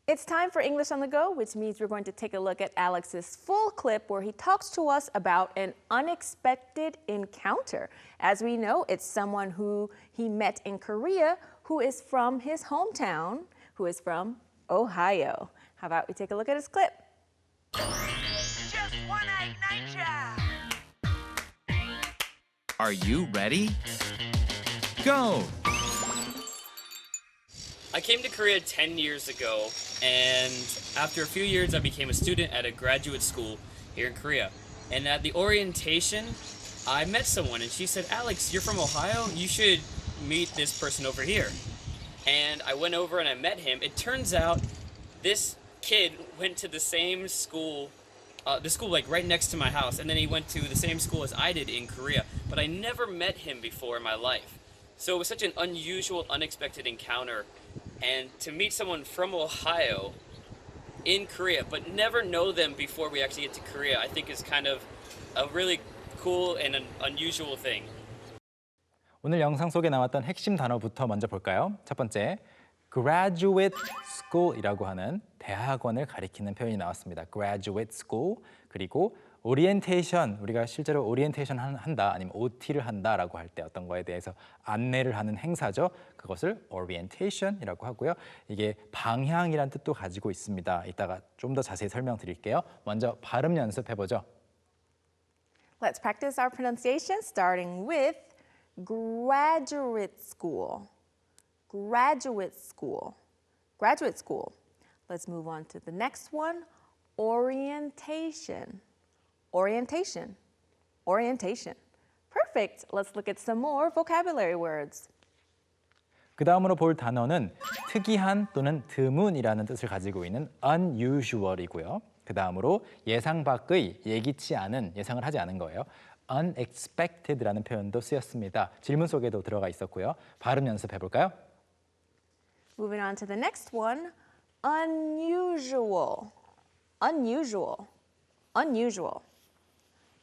It's time for English on the Go, which means we're going to take a look at Alex's full clip where he talks to us about an unexpected encounter. As we know, it's someone who he met in Korea who is from his hometown, who is from Ohio. How about we take a look at his clip? Just one egg nature. Are you ready? Go! I came to Korea 10 years ago, and after a few years I became a student at a graduate school here in Korea. And at the orientation, I met someone and she said, "Alex, you're from Ohio? You should meet this person over here." And I went over and I met him. It turns out this kid went to the same school, the school like right next to my house, and then he went to the same school as I did in Korea, but I never met him before in my life. So it was such an unusual, unexpected encounter. And to meet someone from Ohio in Korea, but never know them before we actually get to Korea, I think is kind of a really cool and an unusual thing. 오늘 영상 속에 나왔던 핵심 단어부터 먼저 볼까요? 첫 번째, graduate school이라고 하는 대학원을 가리키는 표현이 나왔습니다. graduate school, 그리고 orientation, 우리가 실제로 orientation 한다 아니면 OT를 한다라고 할 때 어떤 거에 대해서 안내를 하는 행사죠. 그것을 orientation이라고 하고요. 이게 방향이란 뜻도 가지고 있습니다. 이따가 좀 더 자세히 설명드릴게요. 먼저 발음 연습해보죠. Let's practice our pronunciation starting with graduate school. Graduate school. Graduate school. Let's move on to the next one. Orientation. Orientation. Orientation. Perfect. Let's look at some more vocabulary words. 그 다음으로 볼 단어는 특이한 또는 드문이라는 뜻을 가지고 있는 unusual이고요. 그 다음으로 예상 밖의, 예기치 않은, 예상을 하지 않은 거예요. unexpected라는 표현도 쓰였습니다. 질문 속에도 들어가 있었고요. 발음 연습해 볼까요? Moving on to the next one. Unusual. Unusual. Unusual.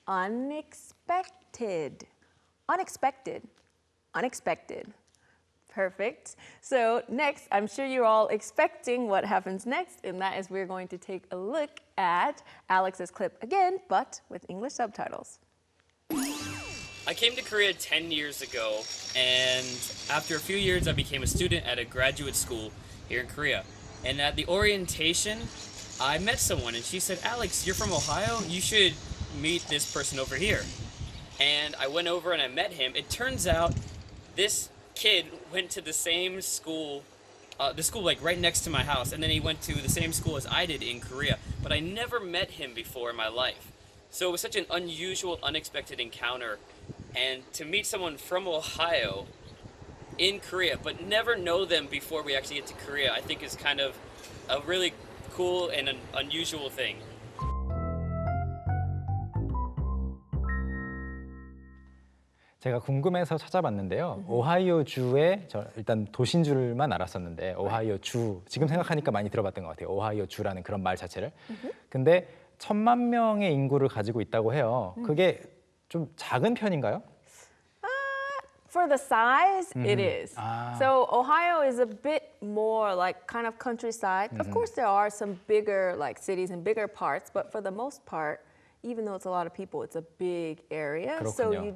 Unexpected. Unexpected. Unexpected. Perfect. So next, I'm sure you're all expecting what happens next, and that is we're going to take a look at Alex's clip again, but with English subtitles. I came to Korea 10 years ago, and after a few years I became a student at a graduate school here in Korea. And at the orientation, I met someone and she said, "Alex, you're from Ohio? You should meet this person over here." And I went over and I met him. It turns out this kid went to the same school, the school like right next to my house, and then he went to the same school as I did in Korea, but I never met him before in my life. So it was such an unusual, unexpected encounter. And to meet someone from Ohio in Korea, but never know them before we actually get to Korea, I think is kind of a really cool and an unusual thing. 제가 궁금해서 찾아봤는데요. 오하이오 주의 일단 도시인 줄만 알았었는데 오하이오 주, 지금 생각하니까 많이 들어봤던 것 같아요. 오하이오 주라는 그런 말 자체를. 근데 1,000만 명의 인구를 가지고 있다고 해요. 그게 좀 작은 편인가요? For the size, it is. So Ohio is a bit more like kind of countryside. Of course, there are some bigger like cities and bigger parts, but for the most part, even though it's a lot of people, it's a big area. So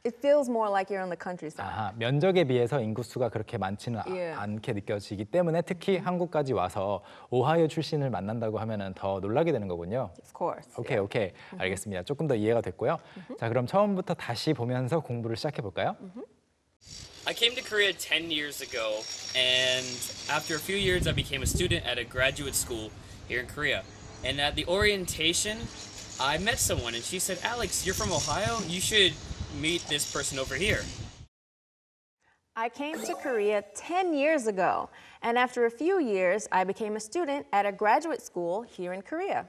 it feels more like you're on the countryside. 아하, 면적에 비해서 인구수가 그렇게 많지는 않게 느껴지기 때문에 특히 한국까지 와서 오하이오 출신을 만난다고 하면은 더 놀라게 되는 거군요. Of course. 오케이. 알겠습니다. 조금 더 이해가 됐고요. 자, 그럼 처음부터 다시 보면서 공부를 시작해 볼까요? I came to Korea 10 years ago, and after a few years I became a student at a graduate school here in Korea. And at the orientation, I met someone and she said, "Alex, you're from Ohio? You should meet this person over here." I came to Korea 10 years ago, and after a few years, I became a student at a graduate school here in Korea.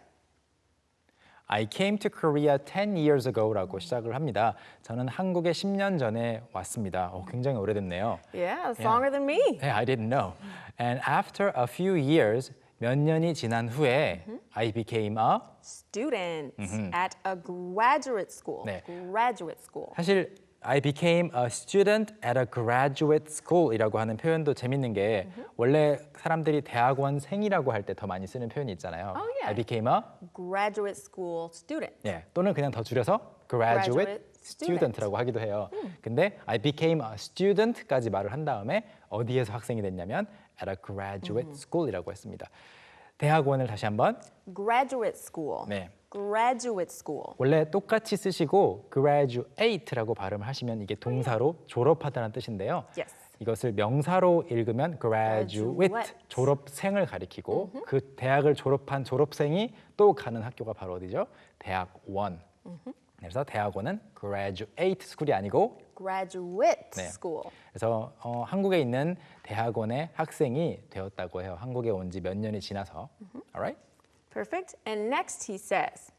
I came to Korea 10 years ago라고 시작을 합니다. 저는 한국에 10년 전에 왔습니다. 굉장히 오래됐네요. Yeah, it's longer than me. Yeah, I didn't know. And after a few years, 몇 년이 지난 후에 I became a Student at a graduate school. 네. Graduate school. 사실 I became a student at a graduate school이라고 하는 표현도 재밌는 게 원래 사람들이 대학원생이라고 할 때 더 많이 쓰는 표현이 있잖아요. Oh, yeah. I became a Graduate school student. 예, 또는 그냥 더 줄여서 graduate student라고 하기도 해요. 근데 I became a student까지 말을 한 다음에 어디에서 학생이 됐냐면 at a graduate school이라고 했습니다. 대학원을 다시 한번 Graduate school. 네. Graduate school. 원래 똑같이 쓰시고 graduate라고 발음을 하시면 이게 동사로 졸업하다는 뜻인데요. Yes. 이것을 명사로 읽으면 graduate, Graduate. 졸업생을 가리키고 그 대학을 졸업한 졸업생이 또 가는 학교가 바로 어디죠? 대학원. 그래서 대학원은 graduate school이 아니고 Graduate 네. school. 그래서 한국에 있는 대학원의 학생이 되었다고 해요. 한국에 온 지 몇 년이 지나서. Alright? Perfect. And next he says,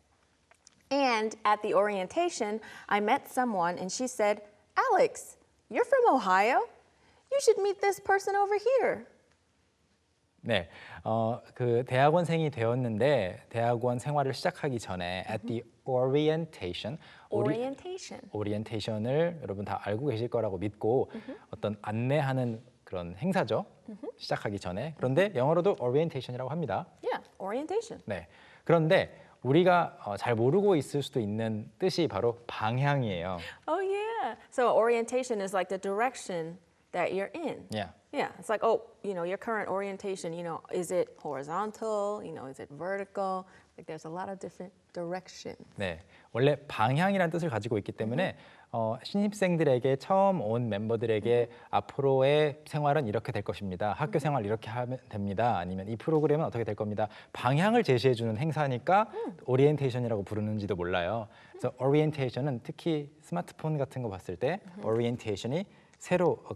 and at the orientation, I met someone and she said, Alex, you're from Ohio? You should meet this person over here. 네, 그 대학원생이 되었는데 대학원 생활을 시작하기 전에 at the orientation, orientation을 여러분 다 알고 계실 거라고 믿고 어떤 안내하는 그런 행사죠. 시작하기 전에. 그런데 영어로도 orientation이라고 합니다. Yeah, orientation. 네, 그런데 우리가 잘 모르고 있을 수도 있는 뜻이 바로 방향이에요. Oh, yeah. So orientation is like the direction that you're in. Yeah. Yeah, it's like, oh, your current orientation, is it horizontal? Is it vertical? Like there's a lot of different directions. 네, 원래 방향이라는 뜻을 가지고 있기 때문에 신입생들에게 처음 온 멤버들에게 앞으로의 생활은 이렇게 될 것입니다. 학교 생활 이렇게 하면 됩니다. 아니면 이 프로그램은 어떻게 될 겁니다. 방향을 제시해 주는 행사니까 오리엔테이션이라고 부르는지도 몰라요. 그래서 오리엔테이션은 특히 스마트폰 같은 거 봤을 때 오리엔테이션이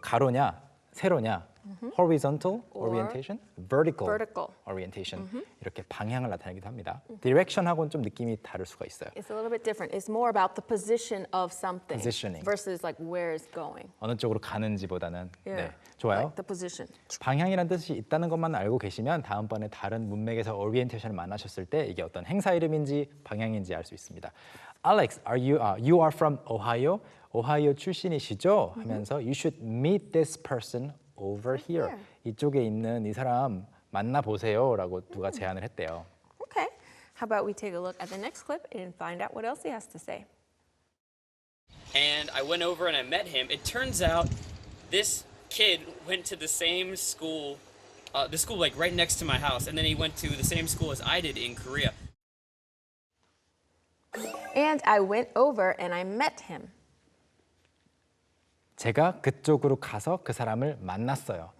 가로냐 세로냐, horizontal orientation, vertical orientation 이렇게 방향을 나타내기도 합니다. direction하고는 좀 느낌이 다를 수가 있어요. It's a little bit different. It's more about the position of something Positioning. versus like where it's going. 어느 쪽으로 가는지보다는 Yeah. 네, 좋아요. Like the position. 방향이라는 뜻이 있다는 것만 알고 계시면 다음번에 다른 문맥에서 오리엔테이션을 만나셨을 때 이게 어떤 행사 이름인지 방향인지 알 수 있습니다. Alex, you are from Ohio? 오하이오 출신이시죠? 하면서 You should meet this person over here. 이쪽에 있는 이 사람 만나보세요라고 누가 제안을 했대요. Okay. How about we take a look at the next clip and find out what else he has to say. And I went over and I met him. It turns out this kid went to the same school, the school like right next to my house, and then he went to the same school as I did in Korea. And I went over and I met him. 제가 그쪽으로 가서 그 사람을 만났어요.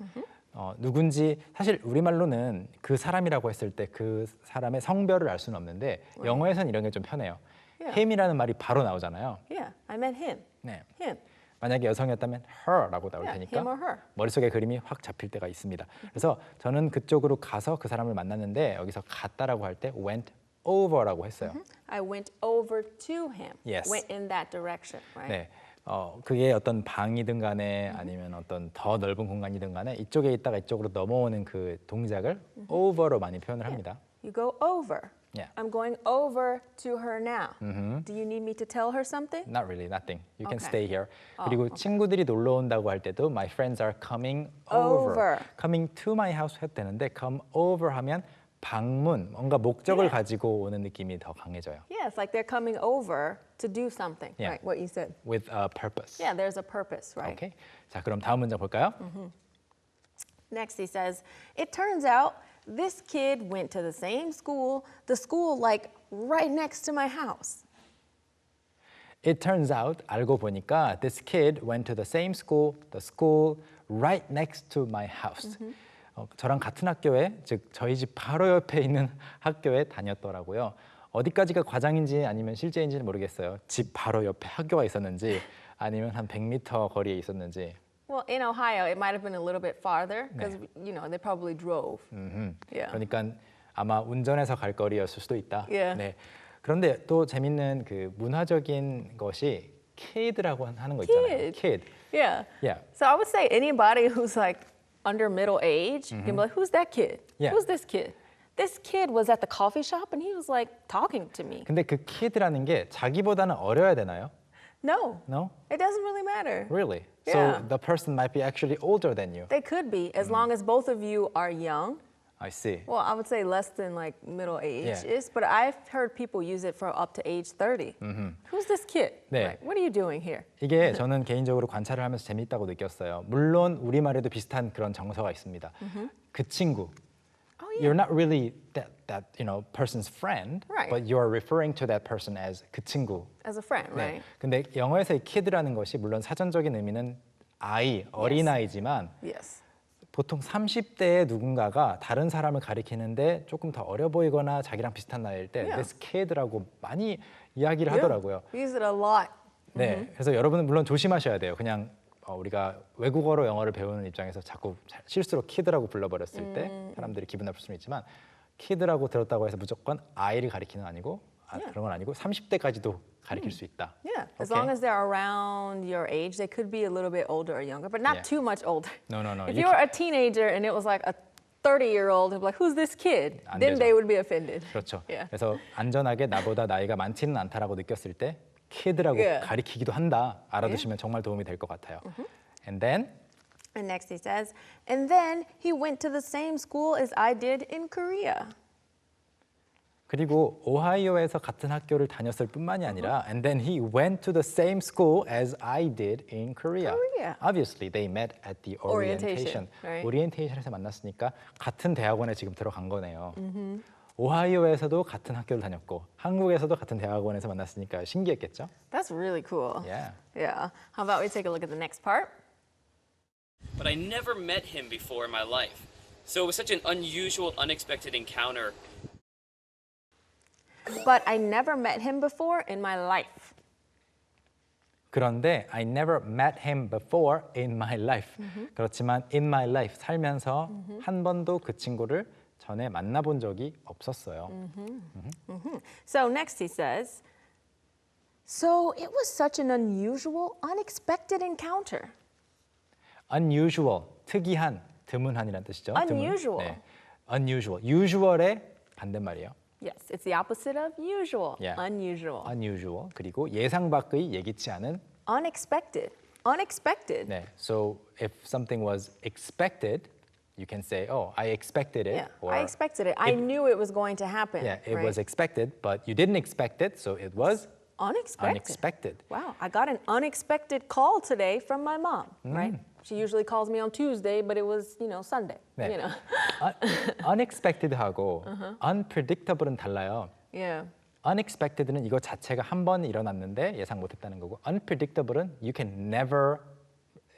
누군지 사실 우리말로는 그 사람이라고 했을 때 그 사람의 성별을 알 수는 없는데 영어에서는 이런 게 좀 편해요. Yeah. him이라는 말이 바로 나오잖아요. Yeah, I met him. 네. Him. 만약에 여성이었다면 her라고 나올 Yeah, 테니까 him or her. 머릿속에 그림이 확 잡힐 때가 있습니다. 그래서 저는 그쪽으로 가서 그 사람을 만났는데 여기서 갔다라고 할 때 went over라고 했어요. I went over to him. Yes. Went in that direction, right? 네. 그게 어떤 방이든 간에 아니면 어떤 더 넓은 공간이든 간에 이쪽에 있다가 이쪽으로 넘어오는 그 동작을 over로 많이 표현을 합니다. You go over. Yeah. I'm going over to her now. Do you need me to tell her something? Not really, nothing. You can Okay. stay here. 그리고 친구들이 놀러 온다고 할 때도 my friends are coming over. Over. Coming to my house 해도 되는데 come over 하면 방문, 뭔가 목적을 Yeah. 가지고 오는 느낌이 더 강해져요. Yeah, it's like they're coming over to do something, Yeah. right? What you said. With a purpose. Yeah, there's a purpose, right? Okay. 자, 그럼 다음 문장 볼까요? Next, he says, it turns out this kid went to the same school, the school like right next to my house. It turns out, 알고 보니까 this kid went to the same school, the school right next to my house. 저랑 같은 학교에, 즉 저희 집 바로 옆에 있는 학교에 다녔더라고요. 어디까지가 과장인지 아니면 실제인지는 모르겠어요. 집 바로 옆에 학교가 있었는지 아니면 한 100m 거리에 있었는지. Well, in Ohio, it might have been a little bit farther because, they probably drove. Yeah. 그러니까 아마 운전해서 갈 거리였을 수도 있다. Yeah. 네. 그런데 또 재밌는 그 문화적인 것이 kid라고 하는 거 있잖아요. kid. Yeah. Yeah. So I would say anybody who's like under middle age can be like, who's that kid? Yeah. Who's this kid? This kid was at the coffee shop and he was like talking to me. 근데 그 kid라는 게 자기보다는 어려야 되나요? No. No? It doesn't really matter. Really? Yeah. So the person might be actually older than you. They could be, as long as both of you are young. I see. Well, I would say less than like middle age Yeah. is, but I've heard people use it for up to age 30. Who's this kid? 네. Like, what are you doing here? 이게 저는 개인적으로 관찰을 하면서 재미있다고 느꼈어요. 물론 우리말에도 비슷한 그런 정서가 있습니다. 그 친구. Oh, yeah. You're not really that person's friend, Right. but you're referring to that person as 그 친구. As a friend, 네. right? 근데 영어에서의 kid라는 것이 물론 사전적인 의미는 아이, 어린아이지만 Yes. 보통 30대의 누군가가 다른 사람을 가리키는데 조금 더 어려 보이거나 자기랑 비슷한 나이일 때 Yeah. this kid라고 많이 이야기를 하더라고요. We use it a lot. 네, 그래서 여러분은 물론 조심하셔야 돼요. 그냥 우리가 외국어로 영어를 배우는 입장에서 자꾸 실수로 kid라고 불러버렸을 때 사람들이 기분 나쁠 수는 있지만 kid라고 들었다고 해서 무조건 아이를 가리키는 아니고 그런 건 아니고 30대까지도 가리킬 수 있다. Yeah, as Okay. long as they're around your age, they could be a little bit older or younger, but not Yeah. too much older. No. If You you were a teenager and it was like a 30-year-old, they'd be like, who's this kid? 안 Then 되죠. they would be offended. 그렇죠. Yeah. 그래서 안전하게 나보다 나이가 많지는 않다라고 느꼈을 때 kid라고 Yeah. 가리키기도 한다. 알아두시면 정말 도움이 될 것 같아요. And then And next he says, and then he went to the same school as I did in Korea. 그리고 오하이오에서 같은 학교를 다녔을 뿐만이 아니라 and then he went to the same school as I did in Korea. Korea. Obviously they met at the orientation. Orientation, right. 오리엔테이션에서 만났으니까 같은 대학원에 지금 들어간 거네요. 오하이오에서도 같은 학교를 다녔고 한국에서도 같은 대학원에서 만났으니까 신기했겠죠? That's really cool. Yeah. Yeah. How about we take a look at the next part? But I never met him before in my life. So it was such an unusual, unexpected encounter. But I never met him before in my life. 그런데 I never met him before in my life. 그렇지만 in my life 살면서 한 번도 그 친구를 전에 만나본 적이 없었어요. So next he says, so it was such an unusual, unexpected encounter. Unusual, 특이한, 드문한이란 뜻이죠. Unusual. 드문. 네. Unusual, usual의 반대말이에요. Yes, it's the opposite of usual. Yeah. Unusual. Unusual, 그리고 예상 밖의 예기치 않은. Unexpected. Unexpected. 네. So if something was expected, you can say, oh, I expected it. Yeah, or I expected it. I knew it was going to happen. Yeah, it right? was expected, but you didn't expect it, so it was Unexpected. unexpected. Wow, I got an unexpected call today from my mom, right? She usually calls me on Tuesday, but it was, Sunday, 네. you know. unexpected하고 unpredictable은 달라요. Yeah. unexpected는 이거 자체가 한 번 일어났는데 예상 못했다는 거고 unpredictable은 you can never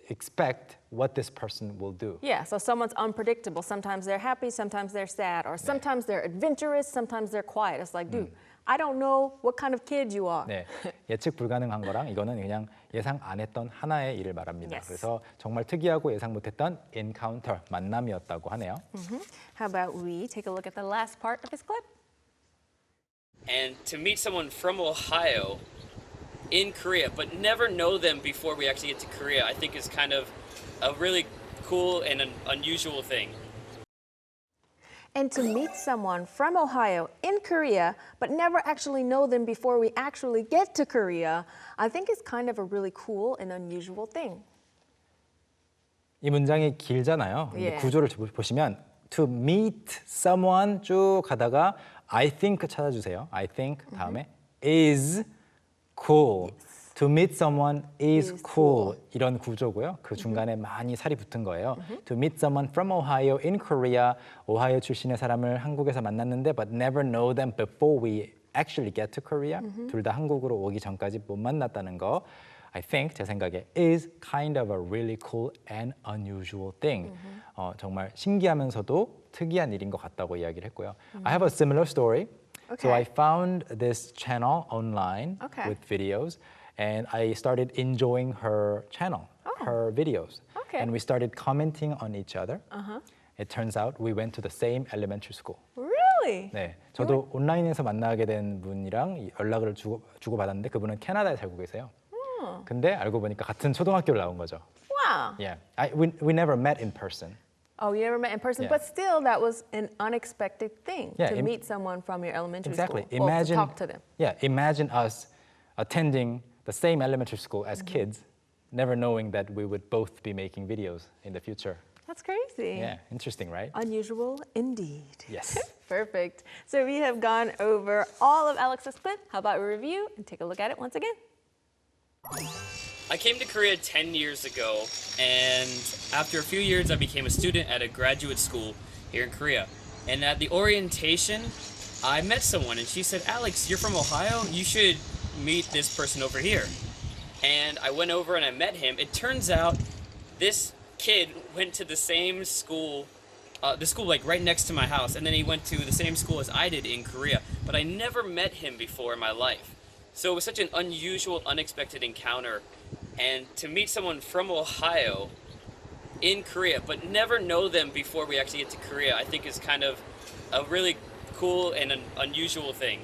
expect what this person will do. Yeah, so someone's unpredictable. Sometimes they're happy, sometimes they're sad, or sometimes they're adventurous, sometimes they're quiet. It's like, dude, I don't know what kind of kid you are. 네, 예측 불가능한 거랑 이거는 그냥 예상 안 했던 하나의 일을 말합니다. Yes. 그래서 정말 특이하고 예상 못했던 encounter, 만남이었다고 하네요. How about we take a look at the last part of his clip? And to meet someone from Ohio in Korea, but never know them before we actually get to Korea, I think is kind of a really cool and an unusual thing. And to meet someone from Ohio in Korea, but never actually know them before we actually get to Korea, I think is kind of a really cool and unusual thing. 이 문장이 길잖아요. 근데 Yeah. 구조를 보시면 to meet someone 쭉 가다가 I think 찾아주세요. I think 다음에 is cool. To meet someone is cool. 이런 구조고요. 그 중간에 많이 살이 붙은 거예요. To meet someone from Ohio in Korea. 오하이오 출신의 사람을 한국에서 만났는데 but never know them before we actually get to Korea. 둘 다 한국으로 오기 전까지 못 만났다는 거. I think 제 생각에 is kind of a really cool and unusual thing. 정말 신기하면서도 특이한 일인 것 같다고 이야기를 했고요. I have a similar story. So Okay. I found this channel online Okay. with videos, and I started enjoying her channel, her videos. Okay. And we started commenting on each other. It turns out we went to the same elementary school. Really? 네, 저도 온라인에서 만나게 된 분이랑 연락을 주고받았는데 그분은 캐나다에 살고 계세요. 근데 알고 보니까 같은 초등학교를 나온 거죠. Wow. Yeah, we never met in person. Oh, you never met in person, Yeah. but still, that was an unexpected thing Yeah, to meet someone from your elementary Exactly. school. Well, to talk to them. Yeah, imagine us attending the same elementary school as kids, never knowing that we would both be making videos in the future. That's crazy. Yeah, interesting, right? Unusual indeed. Yes. Perfect. So we have gone over all of Alex's clip. How about we review and take a look at it once again? I came to Korea 10 years ago, and after a few years, I became a student at a graduate school here in Korea. And at the orientation, I met someone, and she said, Alex, you're from Ohio? You should meet this person over here. And I went over and I met him. It turns out this kid went to the same school, the school like right next to my house, and then he went to the same school as I did in Korea. But I never met him before in my life. So it was such an unusual, unexpected encounter. And to meet someone from Ohio in Korea, but never know them before we actually get to Korea, I think is kind of a really cool and an unusual thing.